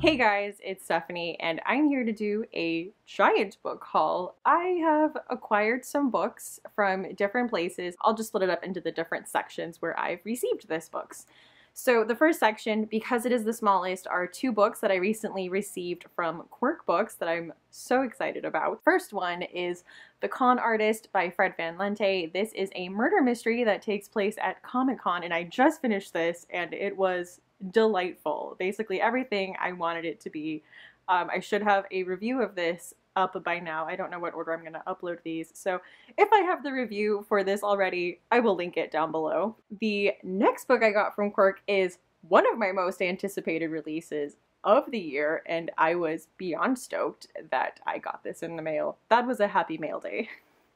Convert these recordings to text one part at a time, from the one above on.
Hey guys, it's Stephanie and I'm here to do a giant book haul. I have acquired some books from different places. I'll just split it up into the different sections where I've received these books. So the first section, because it is the smallest, are two books that I recently received from Quirk Books that I'm so excited about. First one is The Con Artist by Fred Van Lente. This is a murder mystery that takes place at Comic-Con, and I just finished this and it was delightful. Basically everything I wanted it to be. I should have a review of this up by now. I don't know what order I'm going to upload these, so if I have the review for this already, I will link it down below. The next book I got from Quirk is one of my most anticipated releases of the year, and I was beyond stoked that I got this in the mail. That was a happy mail day.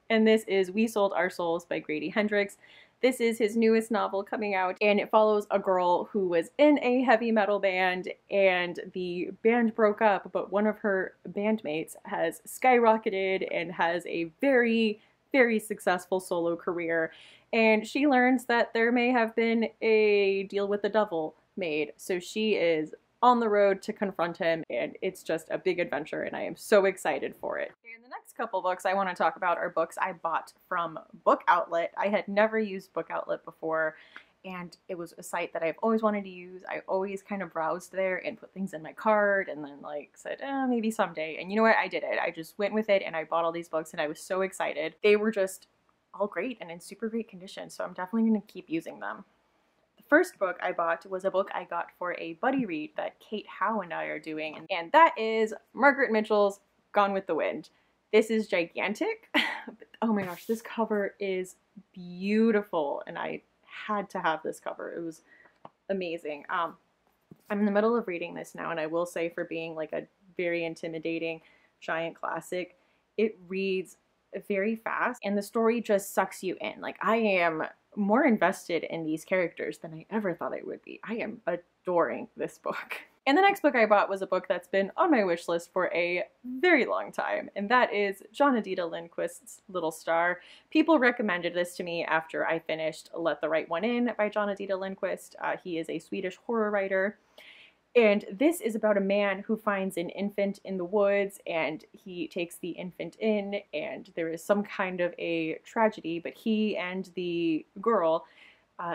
And this is We Sold Our Souls by Grady Hendrix. This is his newest novel coming out, and it follows a girl who was in a heavy metal band, and the band broke up, but one of her bandmates has skyrocketed and has a very, very successful solo career, and she learns that there may have been a deal with the devil made, so she is on the road to confront him, and it's just a big adventure, and I am so excited for it. And the next couple books I want to talk about are books I bought from Book Outlet. I had never used Book Outlet before, and it was a site that I've always wanted to use. I always kind of browsed there and put things in my cart and then like said, maybe someday. And you know what? I did it. I just went with it and I bought all these books and I was so excited. They were just all great and in super great condition, so I'm definitely going to keep using them. First book I bought was a book I got for a buddy read that Kate Howe and I are doing, and that is Margaret Mitchell's Gone with the Wind. This is gigantic. Oh my gosh, this cover is beautiful, and I had to have this cover. It was amazing. I'm in the middle of reading this now, and I will say, for being like a very intimidating giant classic, it reads very fast and the story just sucks you in. Like, I am more invested in these characters than I ever thought I would be. I am adoring this book. And the next book I bought was a book that's been on my wish list for a very long time, and that is Ajvde Lindqvist's Little Star. People recommended this to me after I finished Let the Right One In by Ajvde Lindqvist. He is a Swedish horror writer. And this is about a man who finds an infant in the woods, and he takes the infant in, and there is some kind of a tragedy, but he and the girl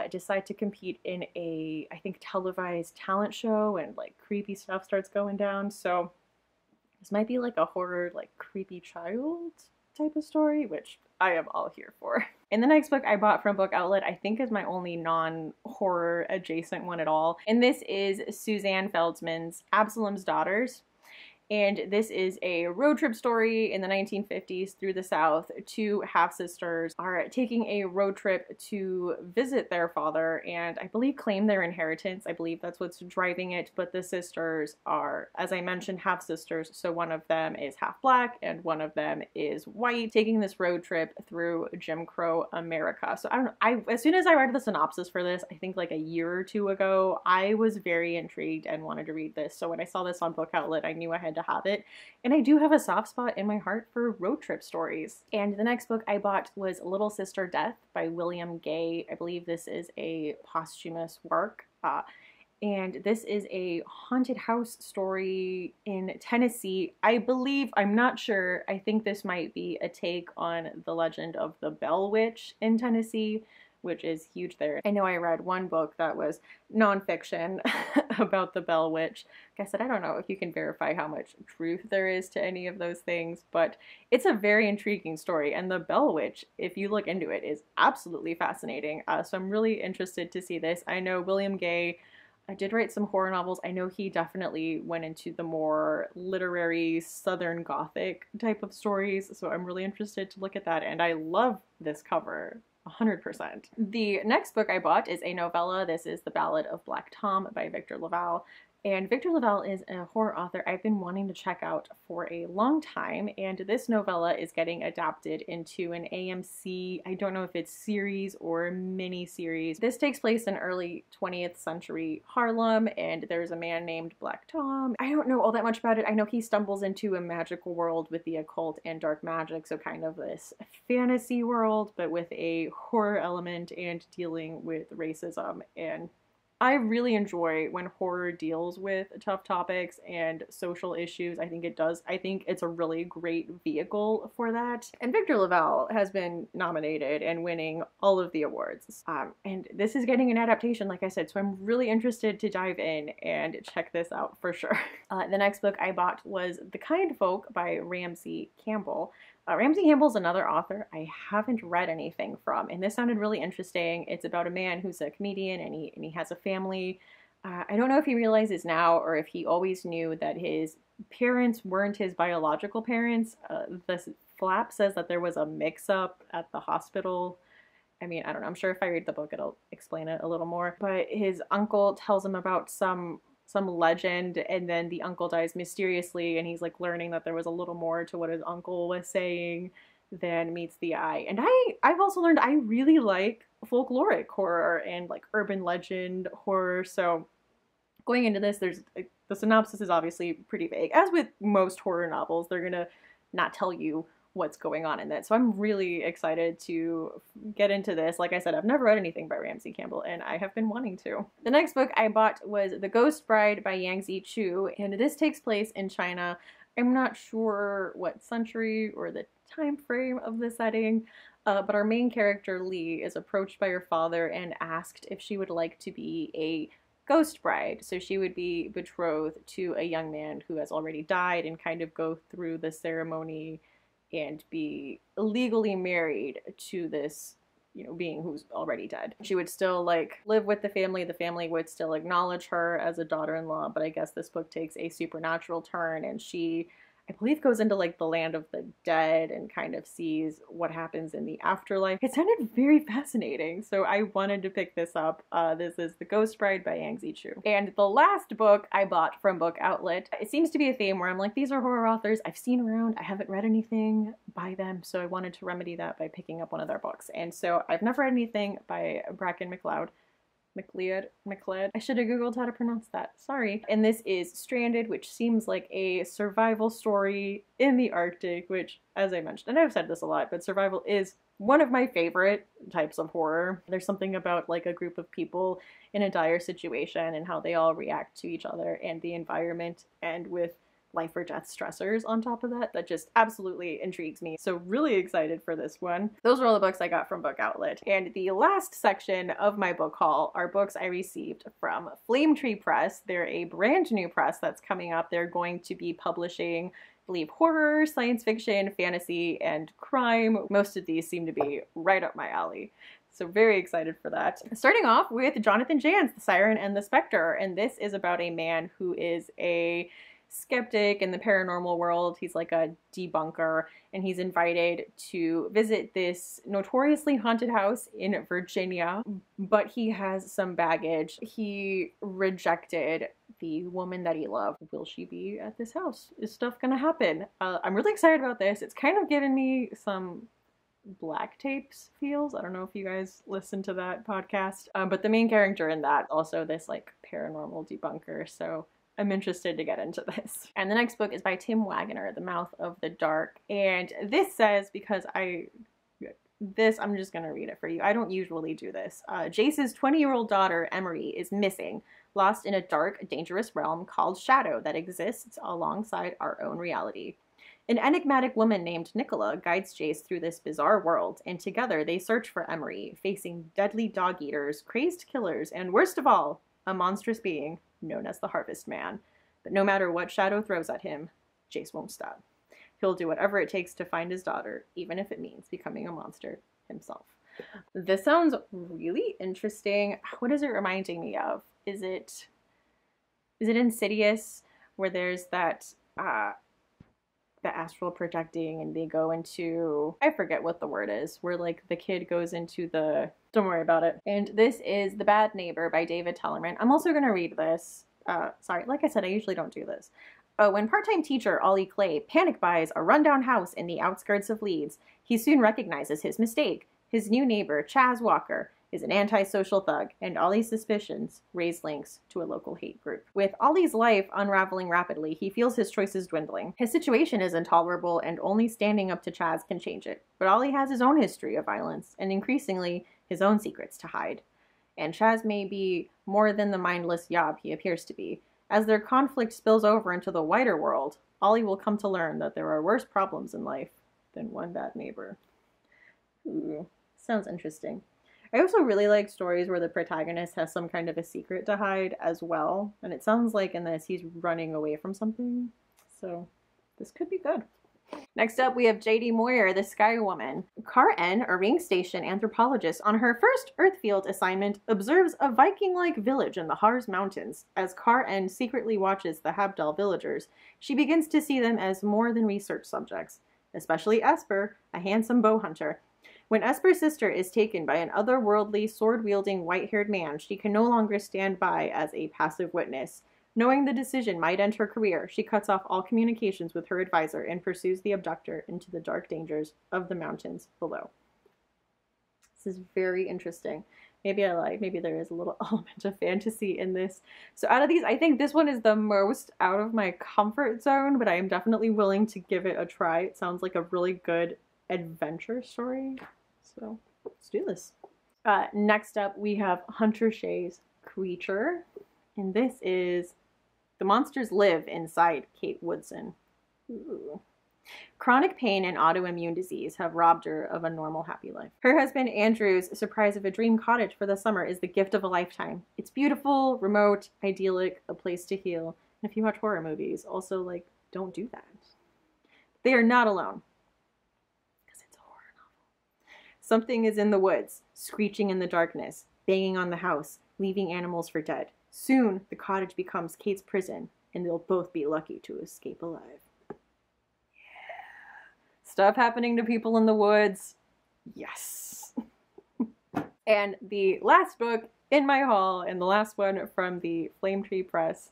decide to compete in a, I think, televised talent show, and like creepy stuff starts going down. So this might be like a horror, like creepy child type of story, which I am all here for. And the next book I bought from Book Outlet, I think, is my only non-horror adjacent one at all. And this is Suzanne Feldman's Absalom's Daughters. And this is a road trip story in the 1950s through the South. Two half-sisters are taking a road trip to visit their father and I believe claim their inheritance. I believe that's what's driving it, but the sisters are, as I mentioned, half-sisters. So one of them is half black and one of them is white, taking this road trip through Jim Crow America. So I don't know, as soon as I read the synopsis for this, I think like a year or two ago, I was very intrigued and wanted to read this. So when I saw this on Book Outlet, I knew I had to have it, and I do have a soft spot in my heart for road trip stories. And the next book I bought was Little Sister Death by William Gay. I believe this is a posthumous work, and this is a haunted house story in Tennessee. I believe, I'm not sure, I think this might be a take on the legend of the Bell Witch in Tennessee, which is huge there. I know I read one book that was nonfiction about the Bell Witch. Like I said, I don't know if you can verify how much truth there is to any of those things, but it's a very intriguing story, and the Bell Witch, if you look into it, is absolutely fascinating. So I'm really interested to see this. I know William Gay did write some horror novels. I know he definitely went into the more literary Southern Gothic type of stories, so I'm really interested to look at that, and I love this cover. 100%. The next book I bought is a novella. This is The Ballad of Black Tom by Victor LaValle. And Victor LaValle is a horror author I've been wanting to check out for a long time, and this novella is getting adapted into an AMC, I don't know if it's series or mini-series. This takes place in early 20th century Harlem, and there's a man named Black Tom. I don't know all that much about it. I know he stumbles into a magical world with the occult and dark magic, so kind of this fantasy world, but with a horror element and dealing with racism and I really enjoy when horror deals with tough topics and social issues. I think it does. I think it's a really great vehicle for that. And Victor LaValle has been nominated and winning all of the awards. And this is getting an adaptation, like I said, so I'm really interested to dive in and check this out for sure. The next book I bought was The Kind Folk by Ramsey Campbell. Ramsey Campbell's another author I haven't read anything from, and this sounded really interesting. It's about a man who's a comedian, and he has a family. I don't know if he realizes now or if he always knew that his parents weren't his biological parents. The flap says that there was a mix-up at the hospital. I mean, I don't know. I'm sure if I read the book, it'll explain it a little more. But his uncle tells him about some legend, and then the uncle dies mysteriously, and he's like learning that there was a little more to what his uncle was saying than meets the eye. And I've also learned I really like folkloric horror and like urban legend horror. So going into this, the synopsis is obviously pretty vague. As with most horror novels, they're gonna not tell you what's going on in that. So I'm really excited to get into this. Like I said, I've never read anything by Ramsey Campbell, and I have been wanting to. The next book I bought was The Ghost Bride by Yangzee Choo, and this takes place in China. I'm not sure what century or the time frame of the setting, but our main character, Lee, is approached by her father and asked if she would like to be a ghost bride. So she would be betrothed to a young man who has already died and kind of go through the ceremony and be legally married to this, you know, being who's already dead. She would still like live with the family would still acknowledge her as a daughter-in-law, but I guess this book takes a supernatural turn, and she, I believe, goes into like the land of the dead and kind of sees what happens in the afterlife. It sounded very fascinating, so I wanted to pick this up. This is The Ghost Bride by Yangzee Choo. And the last book I bought from Book Outlet, it seems to be a theme where I'm like, these are horror authors I've seen around, I haven't read anything by them, so I wanted to remedy that by picking up one of their books. And so I've never read anything by Bracken MacLeod. MacLeod. I should have Googled how to pronounce that. Sorry. And this is Stranded, which seems like a survival story in the Arctic, which, as I mentioned, and I've said this a lot, but survival is one of my favorite types of horror. There's something about like a group of people in a dire situation and how they all react to each other and the environment, and with life or death stressors on top of that just absolutely intrigues me. So really excited for this one. Those are all the books I got from Book Outlet. And the last section of my book haul are books I received from Flame Tree Press. They're a brand new press that's coming up. They're going to be publishing, I believe, horror, science fiction, fantasy, and crime. Most of these seem to be right up my alley. So very excited for that. Starting off with Jonathan Janz, The Siren and the Specter. And this is about a man who is a skeptic in the paranormal world. He's like a debunker, and he's invited to visit this notoriously haunted house in Virginia, but he has some baggage. He rejected the woman that he loved. Will she be at this house? Is stuff gonna happen? I'm really excited about this. It's kind of given me some Black Tapes feels. I don't know if you guys listen to that podcast, but the main character in that also this like paranormal debunker, so I'm interested to get into this. And the next book is by Tim Waggoner, The Mouth of the Dark. And this says, because I'm just going to read it for you. I don't usually do this. Jace's 20-year-old daughter, Emery, is missing, lost in a dark, dangerous realm called Shadow that exists alongside our own reality. An enigmatic woman named Nicola guides Jace through this bizarre world, and together they search for Emery, facing deadly dog-eaters, crazed killers, and worst of all, a monstrous being known as the Harvest Man. But no matter what Shadow throws at him, Jace won't stop. He'll do whatever it takes to find his daughter, even if it means becoming a monster himself. This sounds really interesting. What is it reminding me of? Is it Insidious, where there's that the astral projecting and they go into, I forget what the word is, where like the kid goes into the, don't worry about it. And this is The Bad Neighbor by David Tallerman. I'm also going to read this. Sorry, like I said, I usually don't do this. When part-time teacher Ollie Clay panic buys a rundown house in the outskirts of Leeds, he soon recognizes his mistake. His new neighbor, Chaz Walker, is an antisocial thug, and Ollie's suspicions raise links to a local hate group. With Ollie's life unraveling rapidly, he feels his choices dwindling. His situation is intolerable, and only standing up to Chaz can change it. But Ollie has his own history of violence, and increasingly, his own secrets to hide. and Chaz may be more than the mindless yob he appears to be. As their conflict spills over into the wider world, Ollie will come to learn that there are worse problems in life than one bad neighbor. Ooh, sounds interesting. I also really like stories where the protagonist has some kind of a secret to hide as well, and it sounds like in this he's running away from something, so this could be good. Next up, we have JD Moyer, the Sky Woman. Kar-En, a ring station anthropologist, on her first Earthfield assignment, observes a Viking-like village in the Harz Mountains. As Kar-En secretly watches the Habdal villagers, she begins to see them as more than research subjects, especially Esper, a handsome bow hunter. When Esper's sister is taken by an otherworldly, sword-wielding, white-haired man, she can no longer stand by as a passive witness. Knowing the decision might end her career, she cuts off all communications with her advisor and pursues the abductor into the dark dangers of the mountains below. This is very interesting. Maybe I lied. Maybe there is a little element of fantasy in this. So out of these, I think this one is the most out of my comfort zone, but I am definitely willing to give it a try. It sounds like a really good adventure story. So let's do this. Next up, we have Hunter Shea's Creature. And this is The Monsters Live Inside Kate Woodson. Ooh. Chronic pain and autoimmune disease have robbed her of a normal, happy life. Her husband Andrew's surprise of a dream cottage for the summer is the gift of a lifetime. It's beautiful, remote, idyllic, a place to heal. And if you watch horror movies, also, like, don't do that. They are not alone. Because it's a horror novel. Something is in the woods, screeching in the darkness, banging on the house, leaving animals for dead. Soon, the cottage becomes Kate's prison, and they'll both be lucky to escape alive. Yeah. Stuff happening to people in the woods. Yes. And the last book in my haul, and the last one from the Flame Tree Press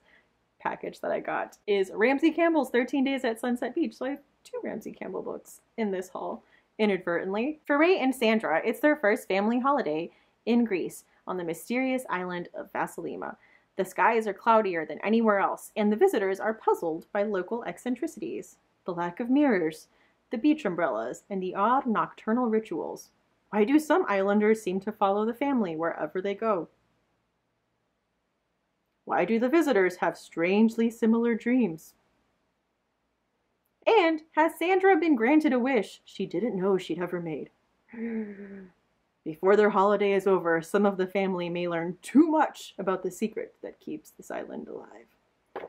package that I got, is Ramsey Campbell's 13 Days at Sunset Beach. So I have 2 Ramsey Campbell books in this haul, inadvertently. For Ray and Sandra, it's their first family holiday in Greece on the mysterious island of Vasilima. The skies are cloudier than anywhere else, and the visitors are puzzled by local eccentricities. The lack of mirrors, the beach umbrellas, and the odd nocturnal rituals. Why do some islanders seem to follow the family wherever they go? Why do the visitors have strangely similar dreams? And has Sandra been granted a wish she didn't know she'd ever made? Before their holiday is over, some of the family may learn too much about the secret that keeps this island alive.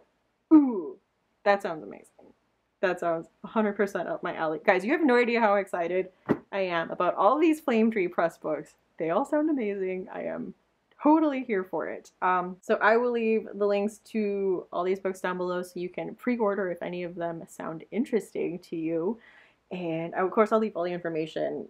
Ooh, that sounds amazing. That sounds 100% up my alley. Guys, you have no idea how excited I am about all these Flame Tree Press books. They all sound amazing. I am totally here for it. So I will leave the links to all these books down below so you can pre-order if any of them sound interesting to you. And of course, I'll leave all the information,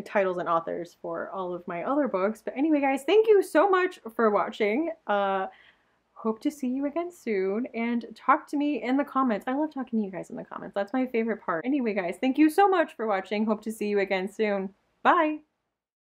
titles and authors for all of my other books. But anyway, guys, thank you so much for watching. Hope to see you again soon. And talk to me in the comments. I love talking to you guys in the comments. That's my favorite part. Anyway, guys, thank you so much for watching. Hope to see you again soon. Bye!